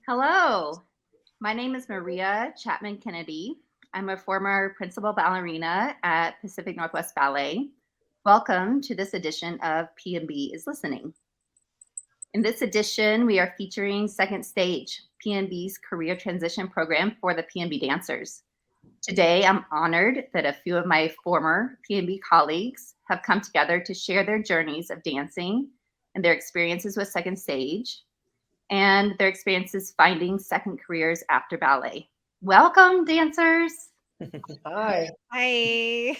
Hello, my name is Maria Chapman Kennedy. I'm a former principal ballerina at Pacific Northwest Ballet. Welcome to this edition of PNB is Listening. In this edition, we are featuring Second Stage, PNB's career transition program for the PNB dancers. Today, I'm honored that a few of my former PNB colleagues have come together to share their journeys of dancing and their experiences with Second Stage and their experiences finding second careers after ballet. Welcome, dancers. Hi. Hi.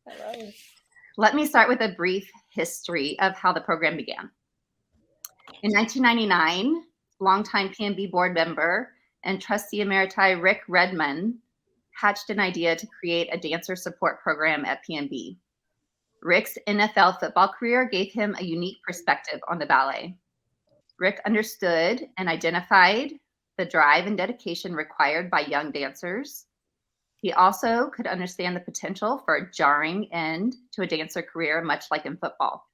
Hello. Let me start with a brief history of how the program began. In 1999, longtime PNB board member and trustee emeriti Rick Redman hatched an idea to create a dancer support program at PNB. Rick's NFL football career gave him a unique perspective on the ballet. Rick understood and identified the drive and dedication required by young dancers. He also could understand the potential for a jarring end to a dancer career, much like in football.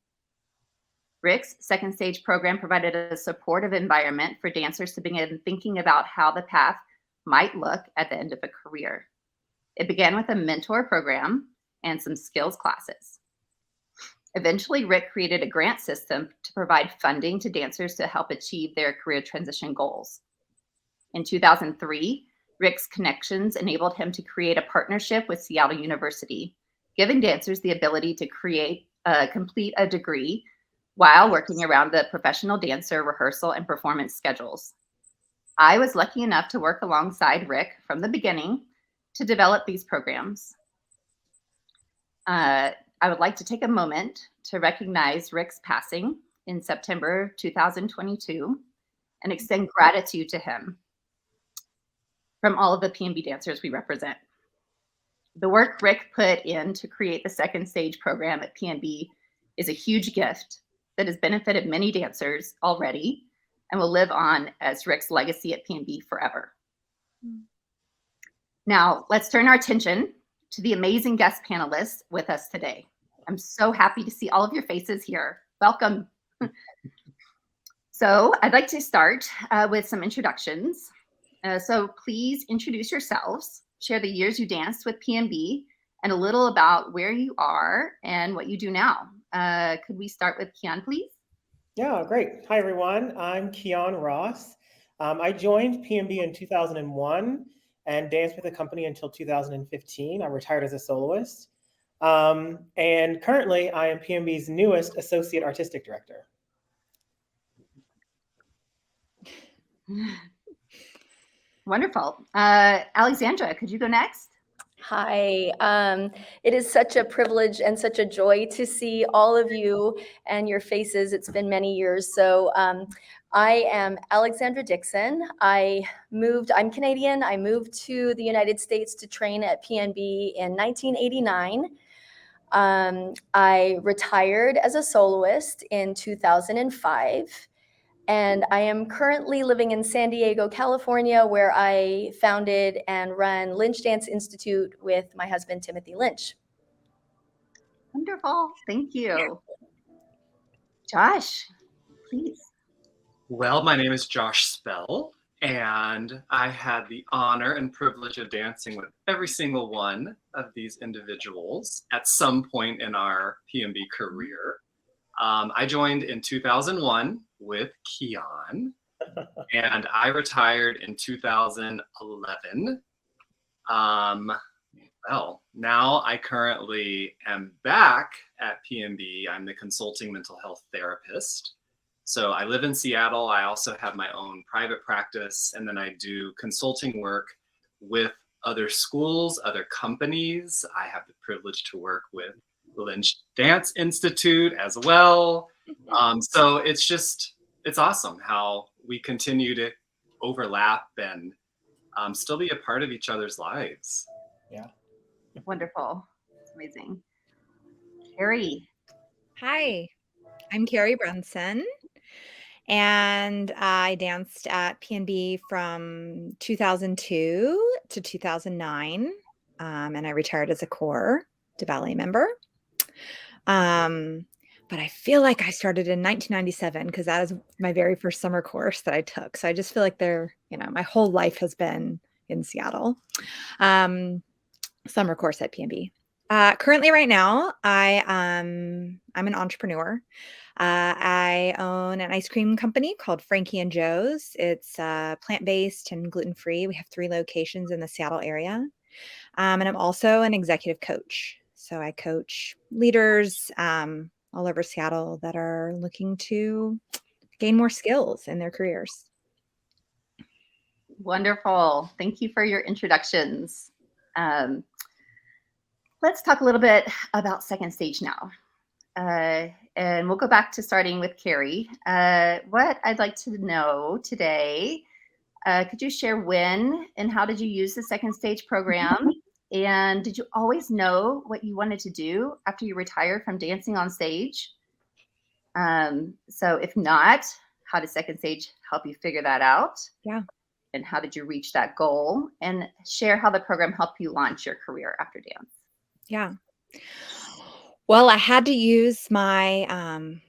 Rick's Second Stage program provided a supportive environment for dancers to begin thinking about how the path might look at the end of a career. It began with a mentor program and some skills classes. Eventually, Rick created a grant system to provide funding to dancers to help achieve their career transition goals. In 2003, Rick's connections enabled him to create a partnership with Seattle University, giving dancers the ability to complete a degree while working around the professional dancer rehearsal and performance schedules. I was lucky enough to work alongside Rick from the beginning to develop these programs. I would like to take a moment to recognize Rick's passing in September 2022 and extend gratitude to him from all of the PNB dancers we represent. The work Rick put in to create the Second Stage program at PNB is a huge gift that has benefited many dancers already and will live on as Rick's legacy at PNB forever. Now, let's turn our attention to the amazing guest panelists with us today. I'm so happy to see all of your faces here. Welcome. So I'd like to start with some introductions. So please introduce yourselves, share the years you danced with PNB, and a little about where you are and what you do now. Could we start with Kiyon, please? Yeah, great. Hi, everyone. I'm Kiyon Ross. I joined PNB in 2001 and danced with the company until 2015. I retired as a soloist. And currently, I am PNB's newest Associate Artistic Director. Wonderful. Alexandra, could you go next? Hi, it is such a privilege and such a joy to see all of you and your faces. It's been many years. So I am Alexandra Dickson. I'm Canadian. I moved to the United States to train at PNB in 1989. I retired as a soloist in 2005. And I am currently living in San Diego, California, where I founded and run Lynch Dance Institute with my husband, Timothy Lynch. Wonderful. Thank you. Josh, please. Well, my name is Josh Spell, and I had the honor and privilege of dancing with every single one of these individuals at some point in our PNB career. I joined in 2001 with Kiyon, and I retired in 2011. Well, now I currently am back at PNB. I'm the consulting mental health therapist. So I live in Seattle. I also have my own private practice, and then I do consulting work with other schools, other companies. I have the privilege to work with the Lynch Dance Institute as well. So it's awesome how we continue to overlap and still be a part of each other's lives. Yeah. Wonderful. It's amazing. Kari. Hi, I'm Kari Brunson, and I danced at PNB from 2002 to 2009, and I retired as a corps de ballet member. but I feel like I started in 1997 because that is my very first summer course that I took. So I just feel like my whole life has been in Seattle. Summer course at PNB. Currently right now, I'm an entrepreneur. I own an ice cream company called Frankie and Joe's. It's plant-based and gluten-free. We have 3 locations in the Seattle area. And I'm also an executive coach. So I coach leaders all over Seattle that are looking to gain more skills in their careers. Wonderful. Thank you for your introductions. Let's talk a little bit about Second Stage now. And we'll go back to starting with Kari. What I'd like to know today, could you share when and how did you use the Second Stage program? And did you always know what you wanted to do after you retired from dancing on stage? So if not, how did Second Stage help you figure that out? Yeah. And how did you reach that goal? And share how the program helped you launch your career after dance. Yeah. Well, I had to use my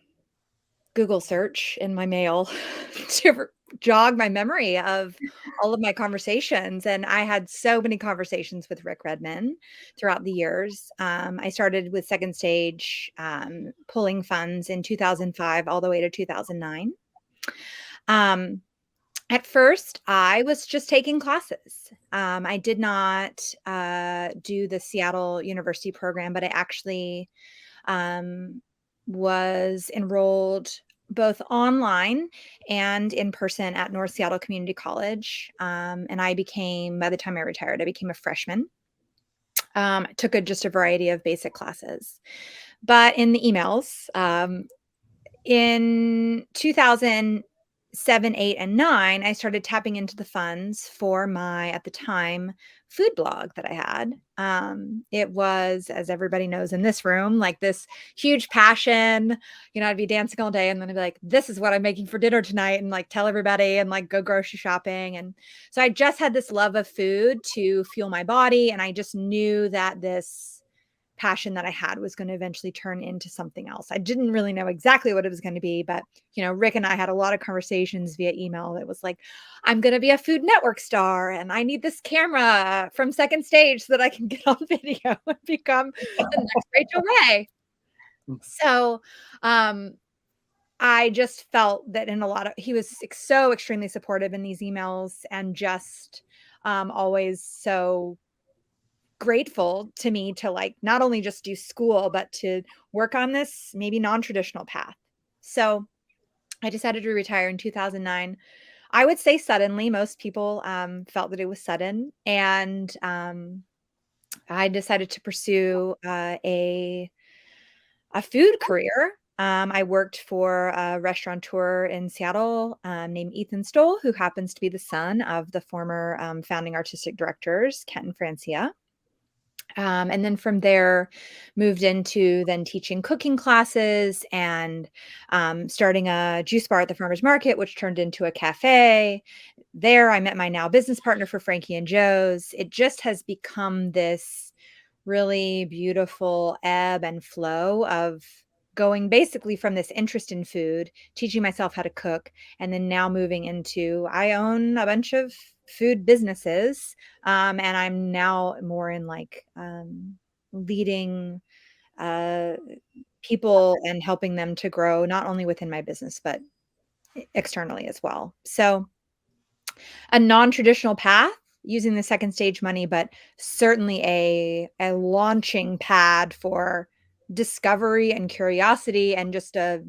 Google search in my mail to jog my memory of all of my conversations. And I had so many conversations with Rick Redman throughout the years. I started with Second Stage, pulling funds in 2005 all the way to 2009. At first, I was just taking classes. I did not do the Seattle University program, but I actually was enrolled both online and in person at North Seattle Community College. And by the time I retired, I became a freshman. I took just a variety of basic classes. But in the emails, in 2007, 8, and 9, I started tapping into the funds for my, at the time, food blog that I had. It was, as everybody knows in this room, like this huge passion. I'd be dancing all day and then I'd be like, this is what I'm making for dinner tonight, and like tell everybody and like go grocery shopping. And so I just had this love of food to fuel my body. And I just knew that this passion that I had was going to eventually turn into something else. I didn't really know exactly what it was going to be, but Rick and I had a lot of conversations via email that was like, I'm going to be a Food Network star and I need this camera from Second Stage so that I can get on video and become the next Rachel Ray. So, I just felt that he was so extremely supportive in these emails and just always so grateful to me to like not only just do school, but to work on this maybe non-traditional path. So I decided to retire in 2009. I would say suddenly. Most people felt that it was sudden. And I decided to pursue a food career. I worked for a restaurateur in Seattle named Ethan Stoll, who happens to be the son of the former founding artistic directors, Kent and Francia. And then from there, moved into then teaching cooking classes and starting a juice bar at the farmer's market, which turned into a cafe. There, I met my now business partner for Frankie and Joe's. It just has become this really beautiful ebb and flow of going basically from this interest in food, teaching myself how to cook, and then now moving into, I own a bunch of food businesses. And I'm now more in like leading people and helping them to grow, not only within my business, but externally as well. So a non-traditional path using the Second Stage money, but certainly a launching pad for discovery and curiosity, and just a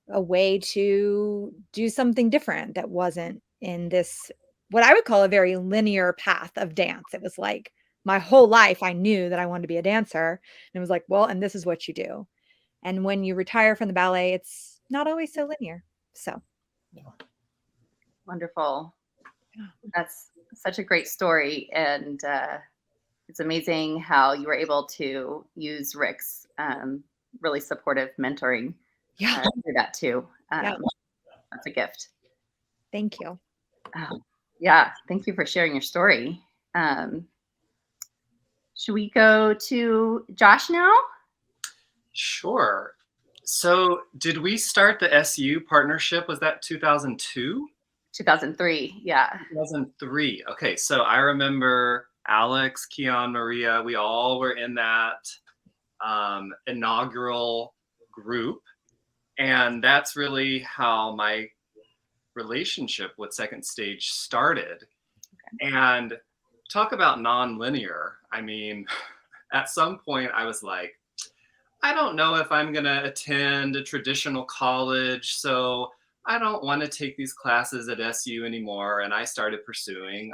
way to do something different that wasn't in this, what I would call a very linear path of dance. It was like my whole life I knew that I wanted to be a dancer, and it was like, well, and this is what you do. And when you retire from the ballet, it's not always so linear. So Wonderful. That's such a great story. And it's amazing how you were able to use Rick's really supportive mentoring through that too. That's a gift. Thank you. Yeah, thank you for sharing your story. Should we go to Josh now? Sure. So did we start the SU partnership? Was that 2002? 2003, yeah. 2003. Okay, so I remember Alex, Kiyon, Maria, we all were in that inaugural group. And that's really how my relationship with Second Stage started. Okay. And talk about non-linear. I mean, at some point I was like, I don't know if I'm going to attend a traditional college, so I don't want to take these classes at SU anymore. And I started pursuing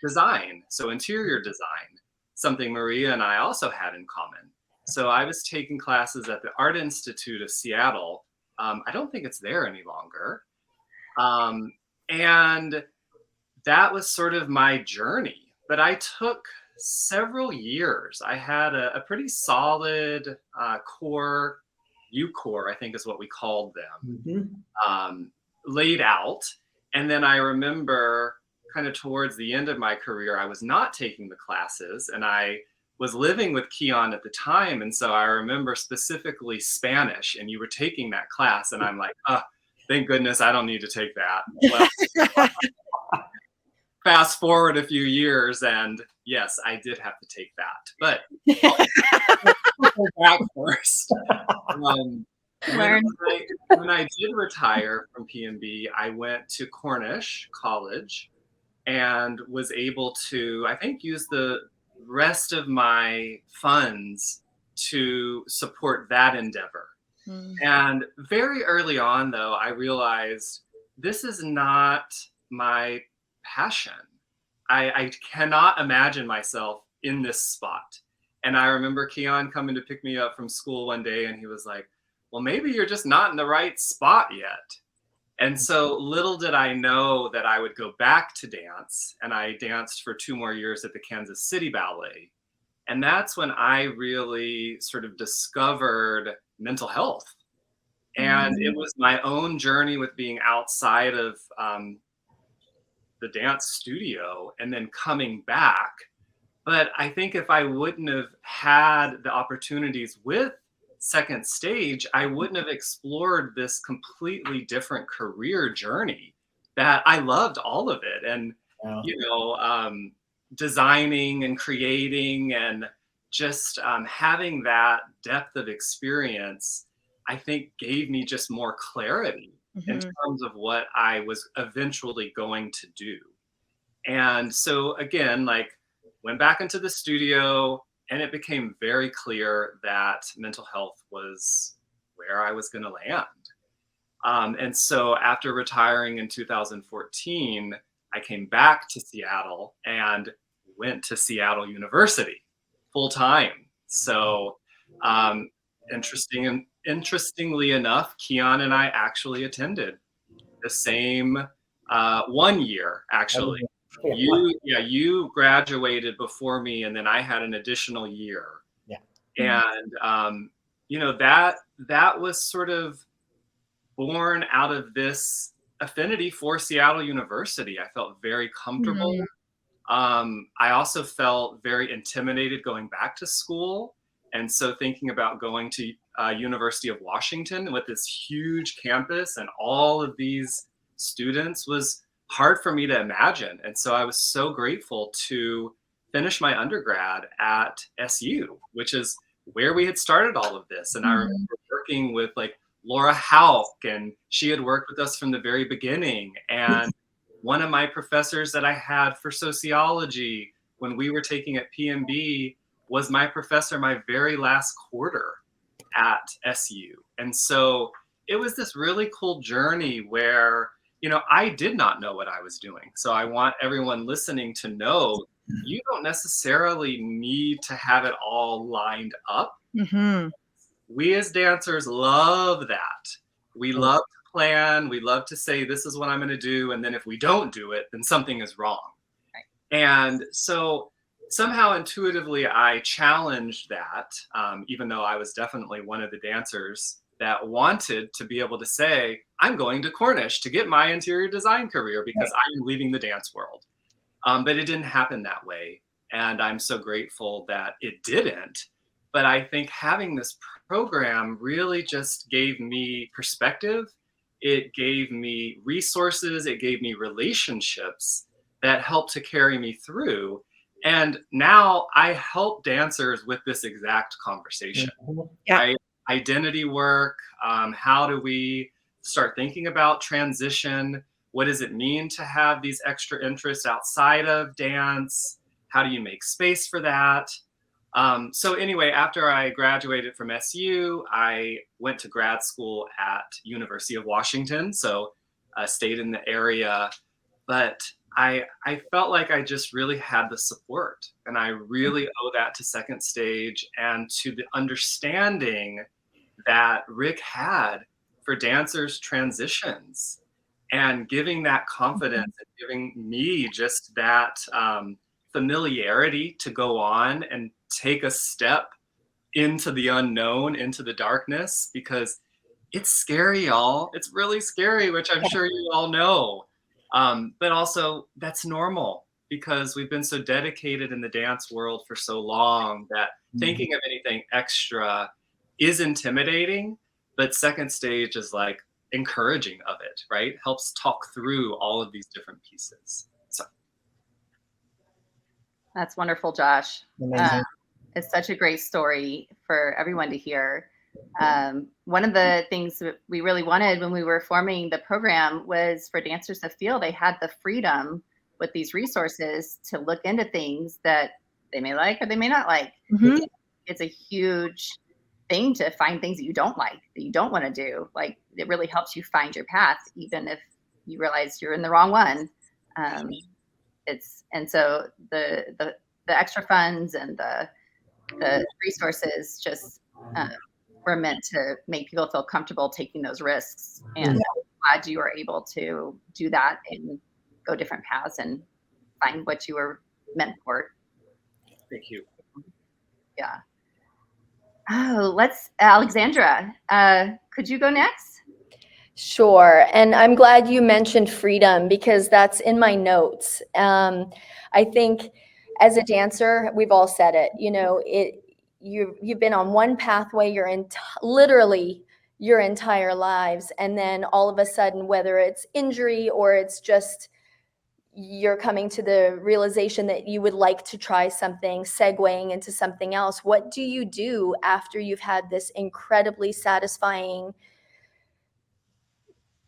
design, so interior design, something Maria and I also had in common. So I was taking classes at the Art Institute of Seattle. I don't think it's there any longer. And that was sort of my journey. But I took several years. I had a pretty solid core, U-core, I think is what we called them, laid out. And then I remember kind of towards the end of my career, I was not taking the classes, and I was living with Kiyon at the time. And so I remember specifically Spanish, and you were taking that class, and I'm like, oh, thank goodness I don't need to take that. Well, fast forward a few years, and yes, I did have to take that. But I'll go back first. When I did retire from PNB, I went to Cornish College and was able to, I think, use the rest of my funds to support that endeavor. And very early on, though, I realized this is not my passion. I cannot imagine myself in this spot. And I remember Kiyon coming to pick me up from school one day, and he was like, well, maybe you're just not in the right spot yet. And so little did I know that I would go back to dance, and I danced for 2 more years at the Kansas City Ballet. And that's when I really sort of discovered mental health. And it was my own journey with being outside of the dance studio and then coming back. But I think if I wouldn't have had the opportunities with Second Stage, I wouldn't have explored this completely different career journey that I loved all of it. And, you know, designing and creating and just having that depth of experience, I think gave me just more clarity in terms of what I was eventually going to do. And so again, like, went back into the studio, and it became very clear that mental health was where I was going to land. And so after retiring in 2014, I came back to Seattle and went to Seattle University full time. So interestingly enough, Kiyon and I actually attended the same 1 year, actually. You graduated before me, and then I had an additional year. And you know, that was sort of born out of this affinity for Seattle University. I felt very comfortable. I also felt very intimidated going back to school, and so thinking about going to University of Washington with this huge campus and all of these students was hard for me to imagine. And so I was so grateful to finish my undergrad at SU, which is where we had started all of this. And I remember working with like Laura Hauk, and she had worked with us from the very beginning. And one of my professors that I had for sociology when we were taking at PNB was my professor my very last quarter at SU. And so it was this really cool journey where, you know, I did not know what I was doing. So I want everyone listening to know you don't necessarily need to have it all lined up. We as dancers love that. We love to plan. We love to say, this is what I'm going to do. And then if we don't do it, then something is wrong. And so somehow intuitively, I challenged that, even though I was definitely one of the dancers that wanted to be able to say, I'm going to Cornish to get my interior design career because I'm leaving the dance world. But it didn't happen that way. And I'm so grateful that it didn't. But I think having this program really just gave me perspective. It gave me resources. It gave me relationships that helped to carry me through. And now I help dancers with this exact conversation. Yeah. Right? Identity work. How do we start thinking about transition? What does it mean to have these extra interests outside of dance? How do you make space for that? So anyway, after I graduated from SU, I went to grad school at University of Washington. So I stayed in the area, but I felt like I just really had the support, and I really owe that to Second Stage and to the understanding that Rick had for dancers' transitions, and giving that confidence and giving me just that familiarity to go on and take a step into the unknown, into the darkness, because it's scary, y'all. It's really scary, which I'm sure you all know. But also, that's normal because we've been so dedicated in the dance world for so long that thinking of anything extra is intimidating. But Second Stage is like encouraging of it, right? Helps talk through all of these different pieces. So That's wonderful, Josh. Amazing. It's such a great story for everyone to hear. One of the things that we really wanted when we were forming the program was for dancers to feel they had the freedom with these resources to look into things that they may like or they may not like. Mhm. It's a huge thing to find things that you don't like, that you don't want to do. Like, it really helps you find your path, even if you realize you're in the wrong one. And so the extra funds and the resources just were meant to make people feel comfortable taking those risks. And I'm glad you were able to do that and go different paths and find what you were meant for. thank you. Yeah. Oh, Alexandra, could you go next? Sure. And I'm glad you mentioned freedom because that's in my notes. I think as a dancer, we've all said it, you've been on one pathway literally your entire lives. And then all of a sudden, whether it's injury or it's just you're coming to the realization that you would like to try something, segueing into something else. What do you do after you've had this incredibly satisfying?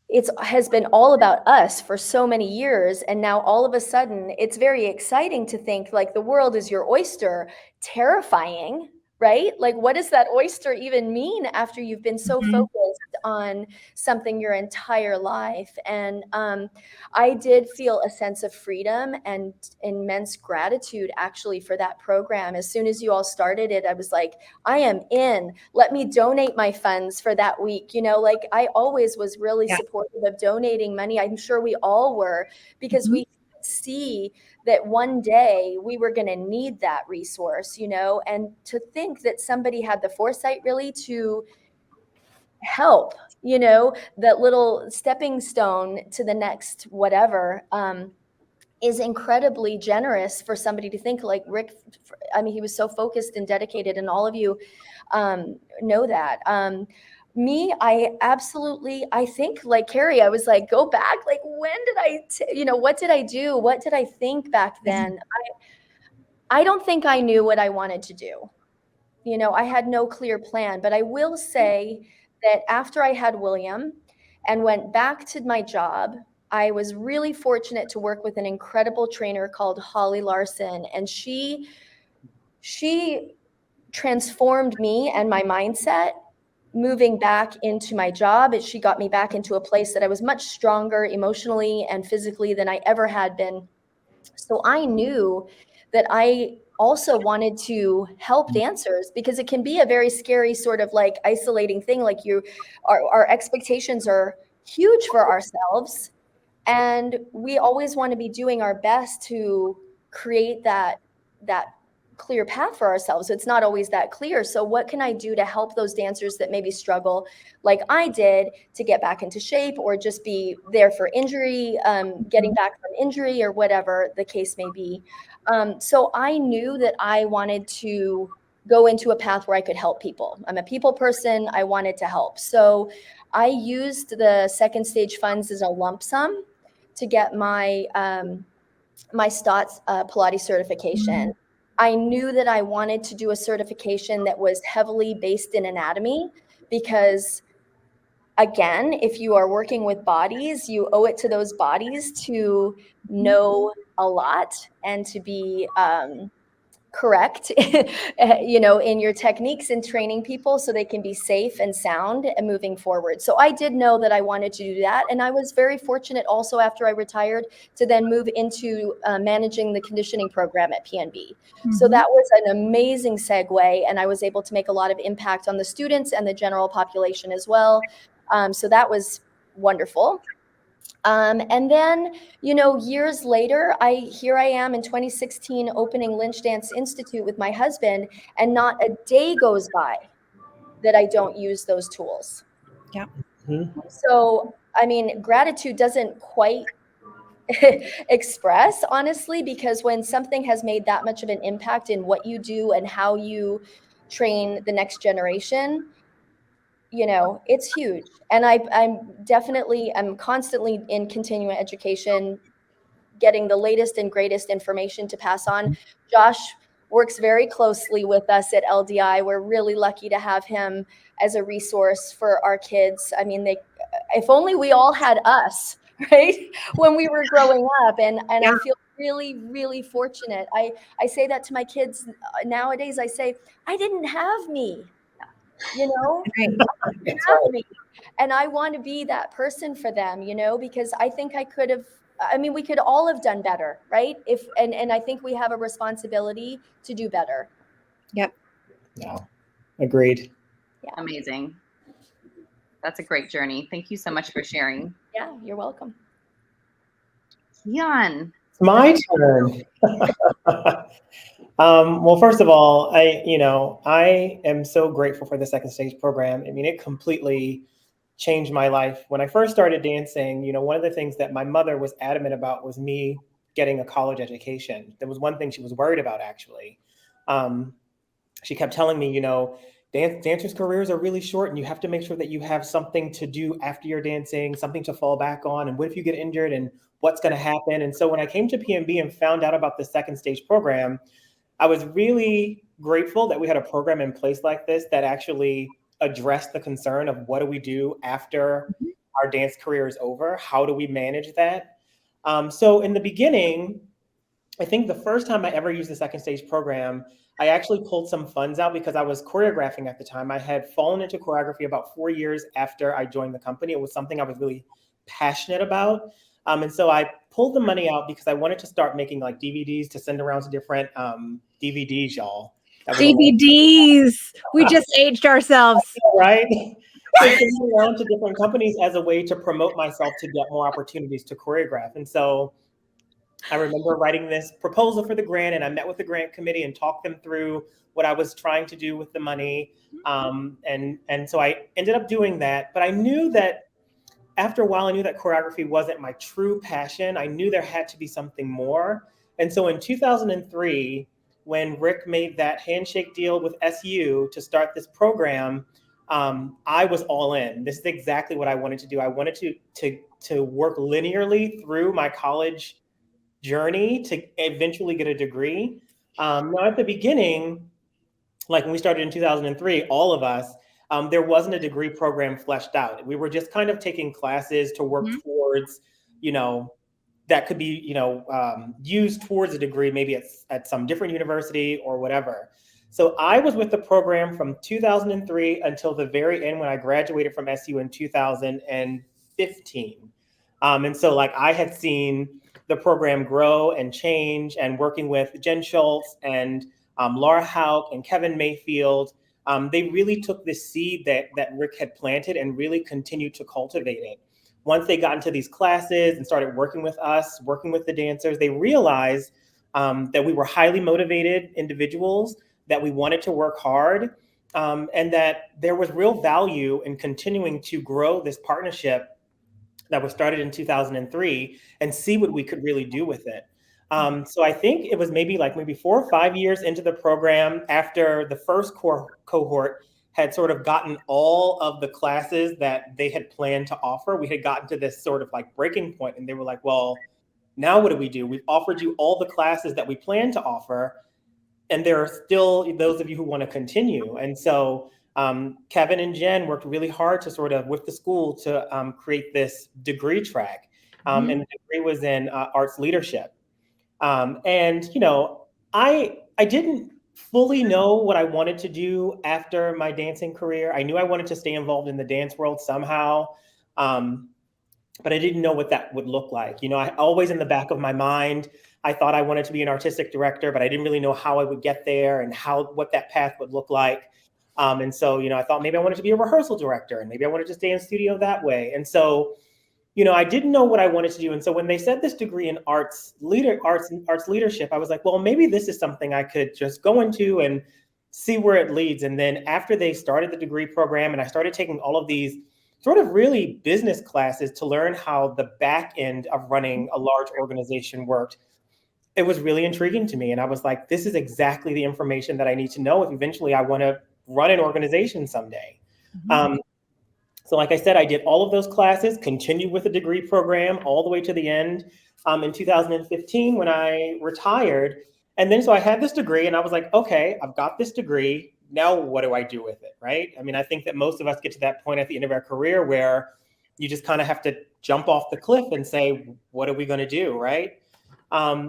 It has been all about us for so many years. And now all of a sudden it's very exciting to think like the world is your oyster. Terrifying, right? Like, what does that oyster even mean after you've been so focused on something your entire life? And I did feel a sense of freedom and immense gratitude actually for that program. As soon as you all started it, I was like, I am in. Let me donate my funds for that week. Like I always was really supportive of donating money. I'm sure we all were, because we see that one day we were going to need that resource, and to think that somebody had the foresight really to help, that little stepping stone to the next whatever, is incredibly generous for somebody to think. Like Rick, I mean, he was so focused and dedicated, and all of you know that. Me, I think like Kari, I was like, go back, like when did what did I do? What did I think back then? I don't think I knew what I wanted to do. I had no clear plan, but I will say that after I had William and went back to my job, I was really fortunate to work with an incredible trainer called Holly Larson, and she transformed me and my mindset moving back into my job. She got me back into a place that I was much stronger emotionally and physically than I ever had been. So I knew that I also wanted to help dancers, because it can be a very scary sort of like isolating thing. Like our expectations are huge for ourselves, and we always want to be doing our best to create that clear path for ourselves. It's not always that clear. So what can I do to help those dancers that maybe struggle like I did to get back into shape, or just be there for injury, getting back from injury, or whatever the case may be. So I knew that I wanted to go into a path where I could help people. I'm a people person. I wanted to help. So I used the second stage funds as a lump sum to get my my STOTS Pilates certification. I knew that I wanted to do a certification that was heavily based in anatomy because, again, if you are working with bodies, you owe it to those bodies to know a lot and to be correct, in your techniques and training people so they can be safe and sound and moving forward. So I did know that I wanted to do that. And I was very fortunate also after I retired to then move into managing the conditioning program at PNB. So that was an amazing segue. And I was able to make a lot of impact on the students and the general population as well. So that was wonderful. And then, years later, here I am in 2016 opening Lynch Dance Institute with my husband, and not a day goes by that I don't use those tools. Yeah. So, I mean, gratitude doesn't quite express, honestly, because when something has made that much of an impact in what you do and how you train the next generation, it's huge. And I'm constantly in continuing education, getting the latest and greatest information to pass on. Josh works very closely with us at LDI. We're really lucky to have him as a resource for our kids. I mean, if only we all had us, right? When we were growing up. And Yeah. I feel really, really fortunate. I say that to my kids nowadays. I say, I didn't have me. Right. Have me. And I want to be that person for them, because I think we could all have done better, right? And I think we have a responsibility to do better. Yep. Yeah, agreed. Yeah. Amazing. That's a great journey. Thank you so much for sharing. Yeah, you're welcome. Kiyon. It's my turn. Well, first of all, I am so grateful for the second stage program. I mean, it completely changed my life. When I first started dancing, one of the things that my mother was adamant about was me getting a college education. There was one thing she was worried about, actually. She kept telling me, dancers' careers are really short and you have to make sure that you have something to do after you're dancing, something to fall back on. And what if you get injured and what's going to happen? And so when I came to PNB and found out about the second stage program, I was really grateful that we had a program in place like this that actually addressed the concern of what do we do after our dance career is over? How do we manage that? So in the beginning, I think the first time I ever used the second stage program, I actually pulled some funds out because I was choreographing at the time. I had fallen into choreography about 4 years after I joined the company. It was something I was really passionate about. And so I pulled the money out because I wanted to start making like DVDs to send around to different DVDs, y'all. DVDs. We just aged ourselves. Right? I sent around to different companies as a way to promote myself to get more opportunities to choreograph. And so I remember writing this proposal for the grant, and I met with the grant committee and talked them through what I was trying to do with the money. And so I ended up doing that. But I knew that after a while, I knew that choreography wasn't my true passion. I knew there had to be something more. And so in 2003, when Rick made that handshake deal with SU to start this program, I was all in. This is exactly what I wanted to do. I wanted to work linearly through my college journey to eventually get a degree. Now at the beginning, like when we started in 2003, all of us, there wasn't a degree program fleshed out. We were just kind of taking classes to work towards, that could be, used towards a degree, maybe at some different university or whatever. So I was with the program from 2003 until the very end when I graduated from SU in 2015. And so like I had seen the program grow and change, and working with Jen Schultz and Laura Hauk and Kevin Mayfield, they really took this seed that Rick had planted and really continued to cultivate it. Once they got into these classes and started working with us, working with the dancers, they realized that we were highly motivated individuals, that we wanted to work hard, and that there was real value in continuing to grow this partnership that was started in 2003 and see what we could really do with it. So I think it was maybe 4 or 5 years into the program, after the first cohort had sort of gotten all of the classes that they had planned to offer. We had gotten to this sort of like breaking point, and they were like, well, now what do we do? We've offered you all the classes that we plan to offer, and there are still those of you who want to continue. And so Kevin and Jen worked really hard to sort of, with the school, to create this degree track. And the degree was in arts leadership. And, you know, I didn't fully know what I wanted to do after my dancing career. I knew I wanted to stay involved in the dance world somehow. But I didn't know what that would look like. You know, I always, in the back of my mind, I thought I wanted to be an artistic director, but I didn't really know how I would get there and what that path would look like. And so, you know, I thought maybe I wanted to be a rehearsal director, and maybe I wanted to stay in studio that way. And so, you know, I didn't know what I wanted to do. And so when they said this degree in arts leadership, I was like, well, maybe this is something I could just go into and see where it leads. And then after they started the degree program, and I started taking all of these sort of really business classes to learn how the back end of running a large organization worked, it was really intriguing to me. And I was like, this is exactly the information that I need to know if eventually I want to run an organization someday. So like I said, I did all of those classes, continued with the degree program all the way to the end in 2015 when I retired. And then so I had this degree, and I was like, okay, I've got this degree. Now what do I do with it, right? I mean, I think that most of us get to that point at the end of our career where you just kind of have to jump off the cliff and say, what are we going to do, right?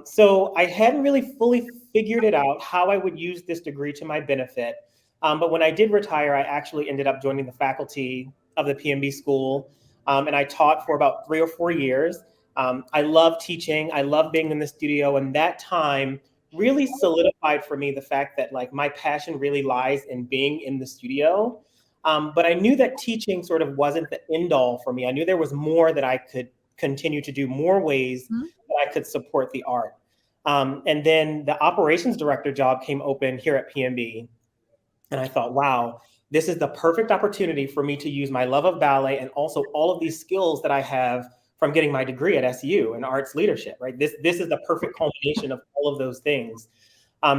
So I hadn't really fully figured it out how I would use this degree to my benefit. But when I did retire, I actually ended up joining the faculty of the PNB school. And I taught for about 3 or 4 years. I love teaching. I love being in the studio. And that time really solidified for me the fact that like my passion really lies in being in the studio. But I knew that teaching sort of wasn't the end all for me. I knew there was more that I could continue to do, more ways that I could support the art. And then the operations director job came open here at PNB. And I thought, wow, this is the perfect opportunity for me to use my love of ballet and also all of these skills that I have from getting my degree at SU in arts leadership, right? This is the perfect culmination of all of those things.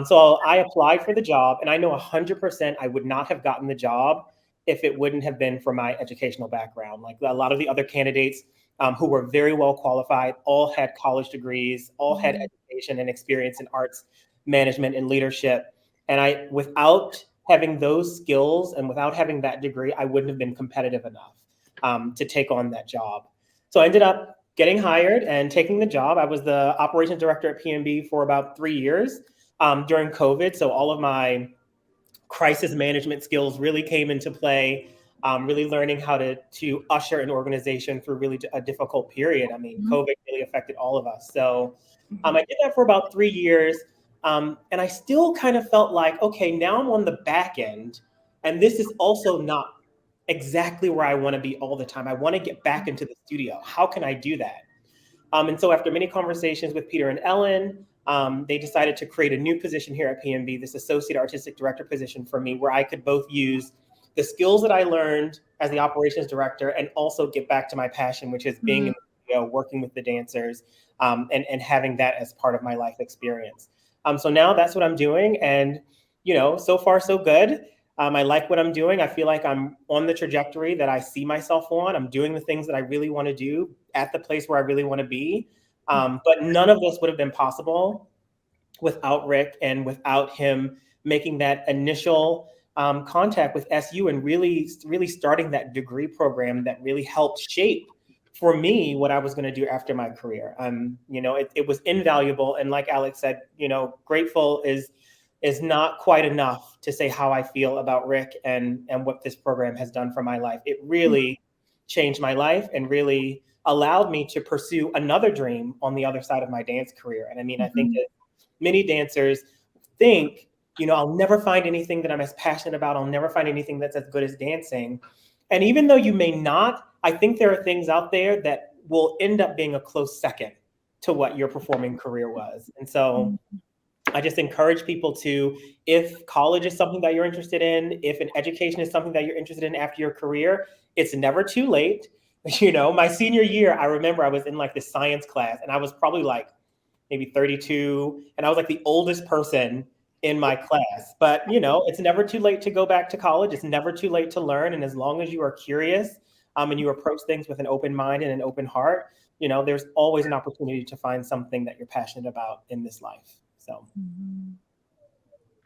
So I applied for the job, and I know 100% I would not have gotten the job if it wouldn't have been for my educational background. Like a lot of the other candidates who were very well qualified, all had college degrees, all had education and experience in arts management and leadership. And without having those skills and without having that degree, I wouldn't have been competitive enough to take on that job. So I ended up getting hired and taking the job. I was the operations director at PNB for about 3 years during COVID. So all of my crisis management skills really came into play, really learning how to usher an organization through really a difficult period. I mean, COVID really affected all of us. So I did that for about 3 years. And I still kind of felt like, okay, now I'm on the back end, and this is also not exactly where I want to be all the time. I want to get back into the studio. How can I do that? And so after many conversations with Peter and Ellen, they decided to create a new position here at PNB, this associate artistic director position for me, where I could both use the skills that I learned as the operations director and also get back to my passion, which is being in the studio, working with the dancers, and having that as part of my life experience. So now that's what I'm doing. And, you know, so far so good. I like what I'm doing. I feel like I'm on the trajectory that I see myself on. I'm doing the things that I really want to do at the place where I really want to be. But none of this would have been possible without Rick and without him making that initial contact with SU and really starting that degree program that really helped shape for me what I was going to do after my career. You know, it was invaluable. And like Alex said, you know, grateful is not quite enough to say how I feel about Rick and what this program has done for my life. It really changed my life and really allowed me to pursue another dream on the other side of my dance career. And I mean, I think that many dancers think, you know, I'll never find anything that I'm as passionate about. I'll never find anything that's as good as dancing. And even though you may not, I think there are things out there that will end up being a close second to what your performing career was. And so I just encourage people to, if college is something that you're interested in, if an education is something that you're interested in after your career, it's never too late. You know, my senior year, I remember I was in like this science class, and I was probably like maybe 32, and I was like the oldest person in my class. But it's never too late to go back to college. It's never too late to learn, and as long as you are curious and you approach things with an open mind and an open heart, there's always an opportunity to find something that you're passionate about in this life. So,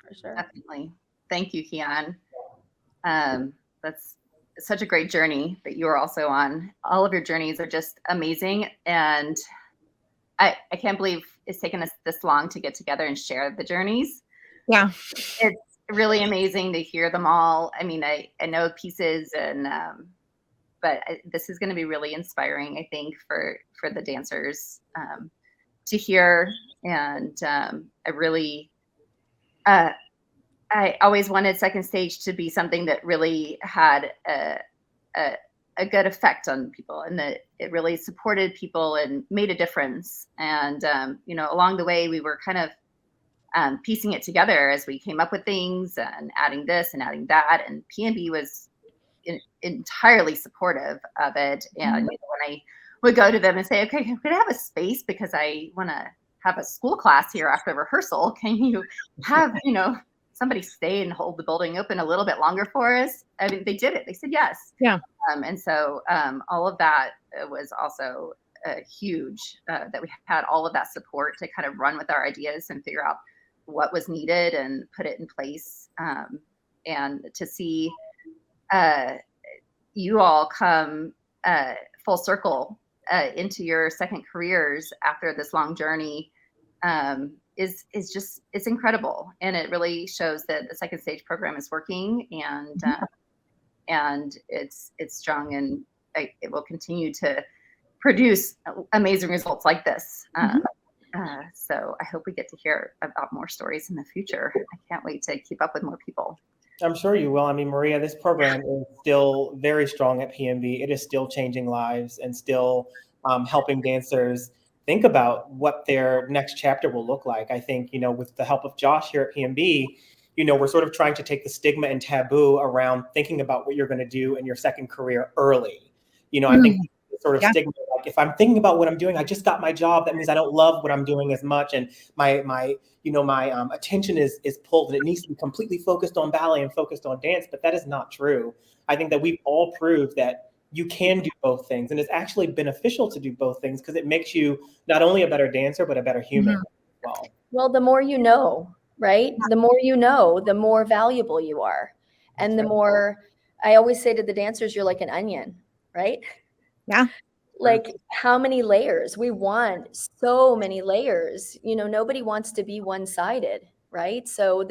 For sure. Definitely. Thank you, Kiyon. That's such a great journey that you are also on. All of your journeys are just amazing. And I can't believe it's taken us this long to get together and share the journeys. Yeah. It's really amazing to hear them all. I mean, I know pieces, and but this is going to be really inspiring, I think, for the dancers to hear. And I really, I always wanted Second Stage to be something that really had a good effect on people, and that it really supported people and made a difference. And along the way, we were kind of piecing it together as we came up with things and adding this and adding that. And PNB was entirely supportive of it. And when I would go to them and say, okay, could I have a space because I want to have a school class here after rehearsal? Can you have, somebody stay and hold the building open a little bit longer for us? I mean, they did it. They said yes. Yeah. And so all of that was also huge, that we had all of that support to kind of run with our ideas and figure out what was needed and put it in place. And to see you all come full circle into your second careers after this long journey is just, it's incredible. And it really shows that the Second Stage program is working, and it's strong, and it will continue to produce amazing results like this. So I hope we get to hear about more stories in the future. I can't wait to keep up with more people. I'm sure you will. I mean, Maria, this program is still very strong at PNB. It is still changing lives and still helping dancers think about what their next chapter will look like. I think, with the help of Josh here at PNB, we're sort of trying to take the stigma and taboo around thinking about what you're going to do in your second career early. I think sort of stigma, like if I'm thinking about what I'm doing, I just got my job, that means I don't love what I'm doing as much, and my attention is pulled, and it needs to be completely focused on ballet and focused on dance. But that is not true. I think that we've all proved that you can do both things, and it's actually beneficial to do both things because it makes you not only a better dancer but a better human as well. Well, the more you know, right? The more you know, the more valuable you are. And the more, I always say to the dancers, you're like an onion, right? Yeah. Like how many layers? We want so many layers. Nobody wants to be one-sided, right? So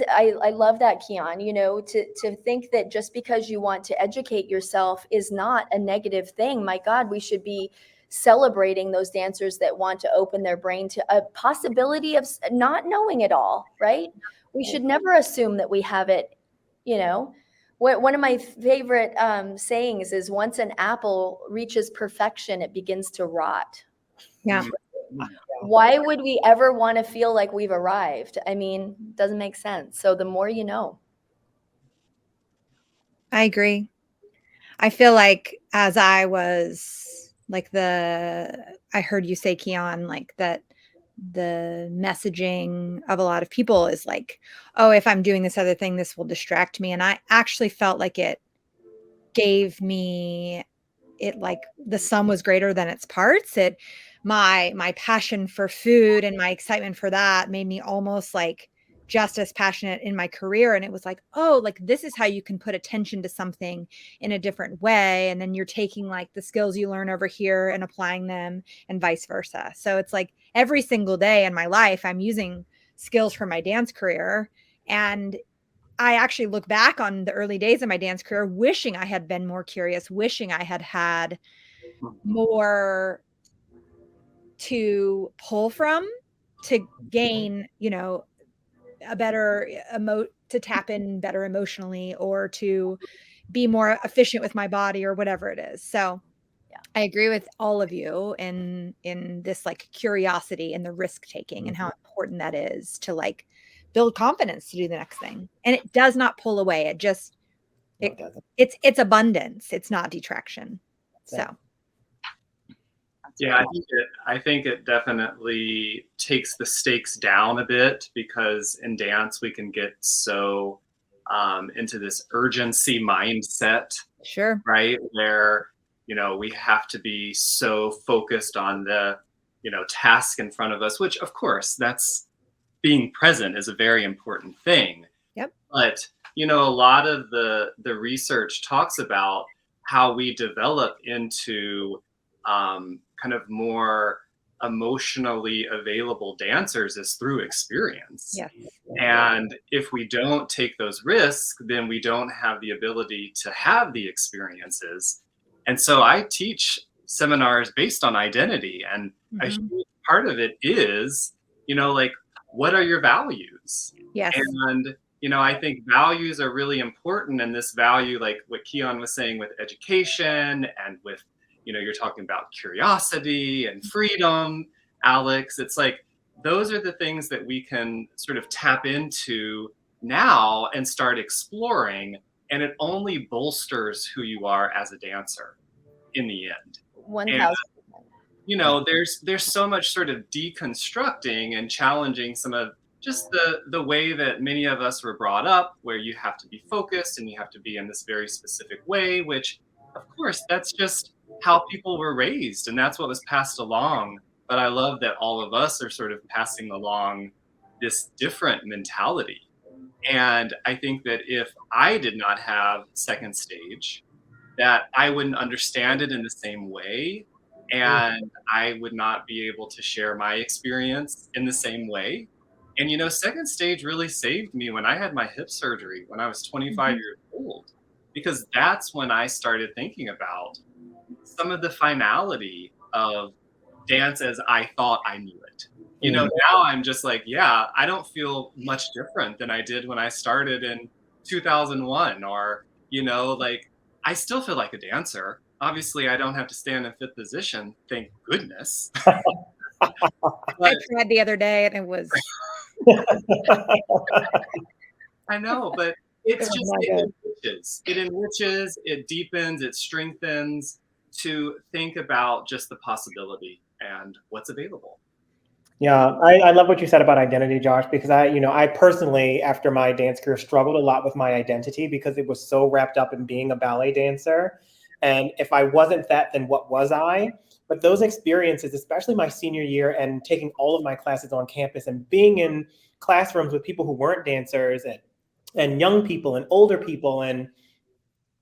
I love that, Kiyon, to think that just because you want to educate yourself is not a negative thing. My God, we should be celebrating those dancers that want to open their brain to a possibility of not knowing it all, right? We should never assume that we have it, One of my favorite sayings is, once an apple reaches perfection, it begins to rot. Yeah. Why would we ever want to feel like we've arrived? I mean, it doesn't make sense. So the more you know. I agree. I feel like as I was like I heard you say, Kiyon, like that the messaging of a lot of people is like, oh, if I'm doing this other thing, this will distract me. And I actually felt like it gave me like the sum was greater than its parts. My passion for food and my excitement for that made me almost like just as passionate in my career. And it was like, oh, like this is how you can put attention to something in a different way. And then you're taking like the skills you learn over here and applying them, and vice versa. So it's like every single day in my life, I'm using skills from my dance career. And I actually look back on the early days of my dance career, wishing I had been more curious, wishing I had more to pull from to gain, a better to tap in better emotionally, or to be more efficient with my body, or whatever it is. So yeah, I agree with all of you in this like curiosity and the risk taking and how important that is to like build confidence to do the next thing. And it does not pull away. It just, it's abundance. It's not detraction. So. Yeah, I think it definitely takes the stakes down a bit, because in dance we can get so into this urgency mindset, Sure. right? Where, we have to be so focused on the, task in front of us, which of course that's being present is a very important thing. Yep. But, a lot of the research talks about how we develop into kind of more emotionally available dancers is through experience. Yes. And if we don't take those risks, then we don't have the ability to have the experiences. And so I teach seminars based on identity. And a Mhm. huge part of it is, like, what are your values? Yes. And, I think values are really important. And this value, like what Kiyon was saying with education and with, you're talking about curiosity and freedom, Alex, it's like, those are the things that we can sort of tap into now and start exploring. And it only bolsters who you are as a dancer in the end. 1,000%. There's so much sort of deconstructing and challenging some of just the way that many of us were brought up, where you have to be focused and you have to be in this very specific way, which of course that's just how people were raised and that's what was passed along. But I love that all of us are sort of passing along this different mentality. And I think that if I did not have second stage, that I wouldn't understand it in the same way. And I would not be able to share my experience in the same way. And, second stage really saved me when I had my hip surgery when I was 25 Mhm. years old, because that's when I started thinking about some of the finality of dance as I thought I knew it. Now I'm just like, yeah, I don't feel much different than I did when I started in 2001, or, like, I still feel like a dancer. Obviously, I don't have to stand in fifth position, thank goodness. I But tried the other day and it was I know, but it it's was just, not good. it enriches, it deepens, it strengthens to think about just the possibility and what's available. Yeah, I love what you said about identity, Josh, because I personally, after my dance career, struggled a lot with my identity because it was so wrapped up in being a ballet dancer. And if I wasn't that, then what was I? But those experiences, especially my senior year and taking all of my classes on campus and being in classrooms with people who weren't dancers and young people and older people, and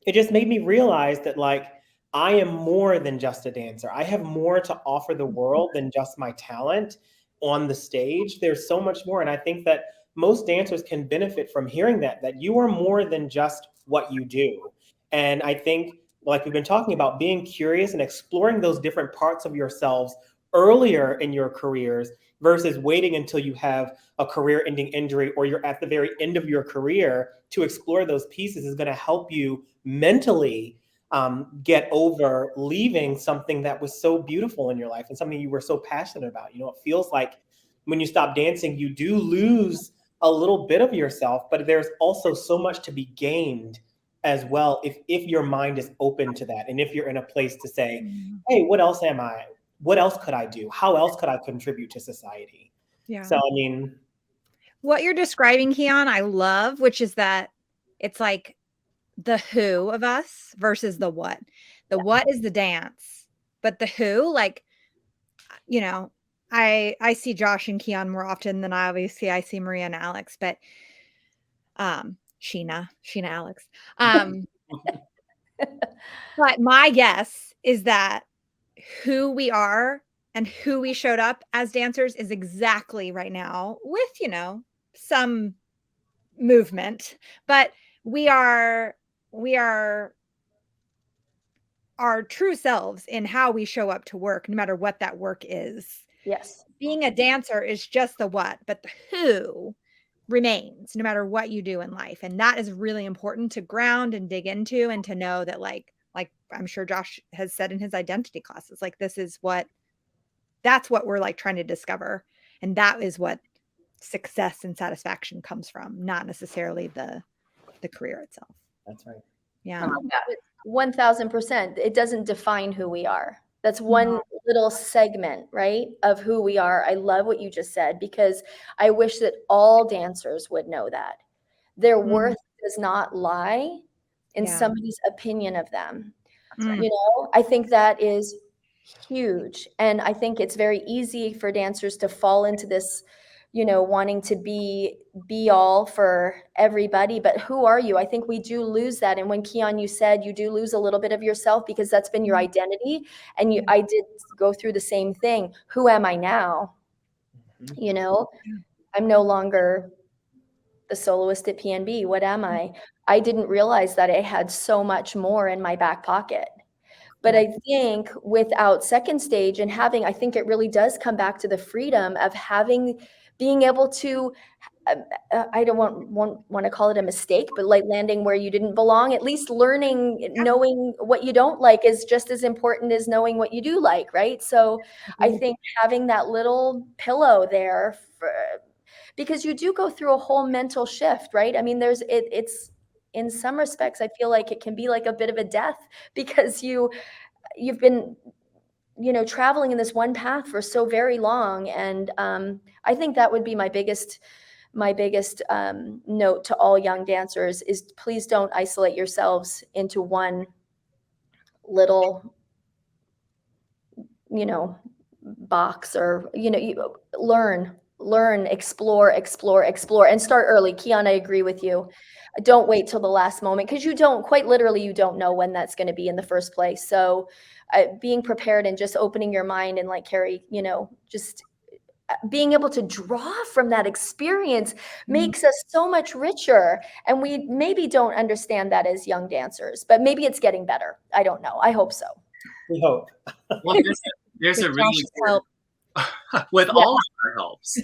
it just made me realize that, like, I am more than just a dancer. I have more to offer the world than just my talent on the stage. There's so much more. And I think that most dancers can benefit from hearing that you are more than just what you do. And I think, like we've been talking about, being curious and exploring those different parts of yourselves earlier in your careers versus waiting until you have a career-ending injury or you're at the very end of your career to explore those pieces is going to help you mentally get over leaving something that was so beautiful in your life and something you were so passionate about. It feels like when you stop dancing, you do lose a little bit of yourself, but there's also so much to be gained as well if your mind is open to that, and if you're in a place to say, hey, what else am I? What else could I do? How else could I contribute to society? Yeah. So, I mean, What you're describing, Kiyon, I love, which is that it's like the who of us versus the what. The what is the dance, but the who, like, I see Josh and Kiyon more often than I see Maria and Alex, but Sheena Alex. But my guess is that who we are and who we showed up as dancers is exactly right now with, some movement, but we are our true selves in how we show up to work, no matter what that work is. Yes. Being a dancer is just the what, but the who remains no matter what you do in life. And that is really important to ground and dig into, and to know that, like I'm sure Josh has said in his identity classes, like, that's what we're like trying to discover. And that is what success and satisfaction comes from, not necessarily the career itself. that's right. Yeah. I love that. 1,000%. It doesn't define who we are. That's one little segment, right, of who we are. I love what you just said, because I wish that all dancers would know that their worth does not lie in Yeah. somebody's opinion of them. Mm. You know, I think that is huge. And I think it's very easy for dancers to fall into this, you know, wanting to be all for everybody. But who are you? I think we do lose that. And when Kiyon, you said you do lose a little bit of yourself because that's been your identity. And I did go through the same thing. Who am I now? You know, I'm no longer the soloist at PNB. What am I? I didn't realize that I had so much more in my back pocket. But I think without second stage and having, I think it really does come back to the freedom of being able to, I don't want to call it a mistake, but like landing where you didn't belong, at least learning, knowing what you don't like is just as important as knowing what you do like, right? So I think having that little pillow there, because you do go through a whole mental shift, right? I mean, it's in some respects, I feel like it can be like a bit of a death because you've been, you know, traveling in this one path for so very long. And I think that would be my biggest note to all young dancers is please don't isolate yourselves into one little, you know, box, or, you know, you learn, explore, and start early. Kiyon, I agree with you. Don't wait till the last moment, because you don't know when that's going to be in the first place. So being prepared and just opening your mind, and like Kari, you know, just being able to draw from that experience makes us so much richer. And we maybe don't understand that as young dancers, but maybe it's getting better. I don't know. I hope so. We hope. Well, there's a really with all of our helps.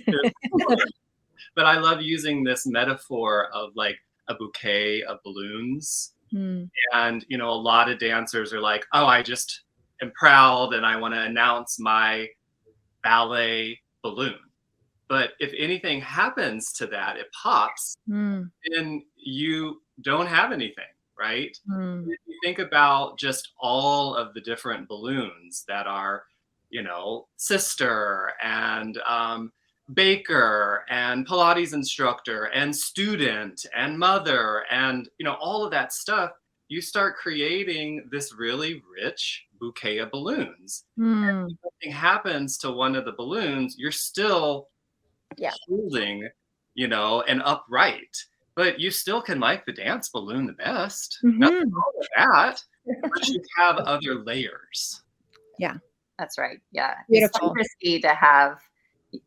But I love using this metaphor of like a bouquet of balloons. And, you know, a lot of dancers are like, oh, I just am proud and I want to announce my ballet balloon. But if anything happens to that, it pops, then you don't have anything, right? If you think about just all of the different balloons that are, you know, sister and baker and Pilates instructor and student and mother and, you know, all of that stuff, you start creating this really rich bouquet of balloons. And if something happens to one of the balloons, you're still holding, you know, and upright, but you still can like the dance balloon the best. Nothing wrong with that, but you have other layers. Yeah, that's right. Yeah, beautiful. It's so risky to have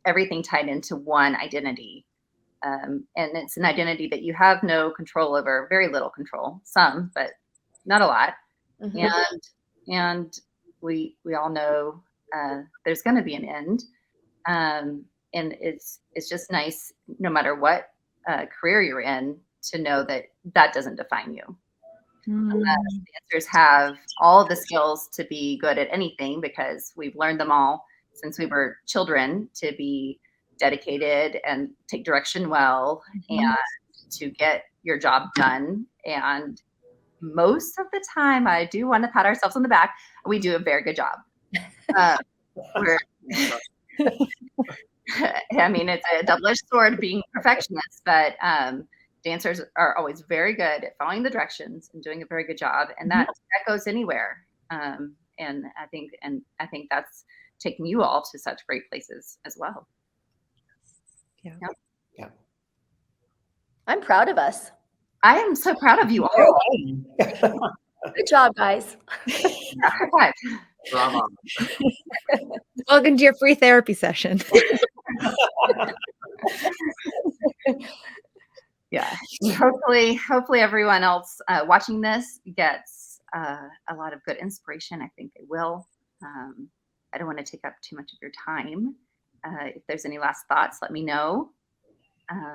everything tied into one identity. And it's an identity that you have no control over, very little control, some, but not a lot. And we all know there's going to be an end. And it's just nice, no matter what career you're in, to know that that doesn't define you. Dancers have all the skills to be good at anything because we've learned them all since we were children, to be dedicated and take direction well and to get your job done. And most of the time, I do want to pat ourselves on the back. We do a very good job. I mean, it's a double-edged sword being perfectionists, but dancers are always very good at following the directions and doing a very good job, and that goes anywhere. And I think that's taking you all to such great places as well. Yeah. I'm proud of us. I am so proud of you all. Good job, guys. Bravo. Welcome to your free therapy session. Yeah. Hopefully everyone else watching this gets a lot of good inspiration. I think they will. I don't want to take up too much of your time. If there's any last thoughts, let me know.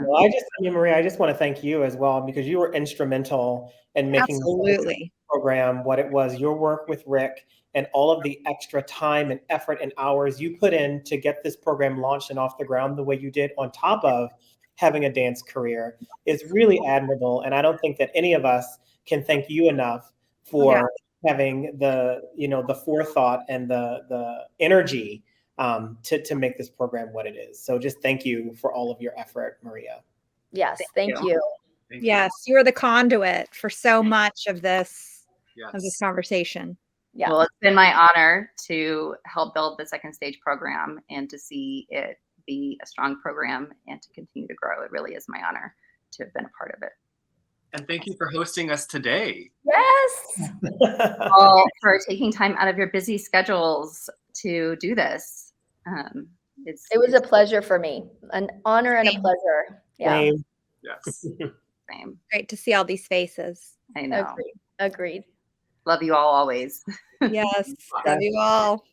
Well, Maria, I just want to thank you as well, because you were instrumental in making the program what it was. Your work with Rick and all of the extra time and effort and hours you put in to get this program launched and off the ground the way you did, on top of having a dance career, is really admirable. And I don't think that any of us can thank you enough for having the, the forethought and the energy to make this program what it is. So just thank you for all of your effort, Maria. Yes, thank you. Thank you. Yes, you are the conduit for so much of this Yes. conversation. Yeah. Well, it's been my honor to help build the Second Stage program and to see it be a strong program and to continue to grow. It really is my honor to have been a part of it. And thank you for hosting us today. Yes. All for taking time out of your busy schedules to do this. It was a pleasure for me, an honor and a pleasure. Yeah. Same. Yes. Same. Great to see all these faces. I know. Agreed. Love you all always. Yes, love you all.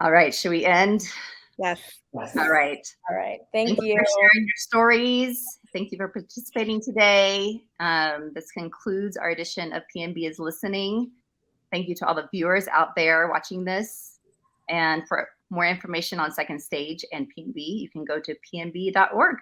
All right, should we end? Yes. All right. All right. Thank Thank you you. for sharing your stories. Thank you for participating today. This concludes our edition of PNB is Listening. Thank you to all the viewers out there watching this. And for more information on Second Stage and PNB, you can go to pnb.org.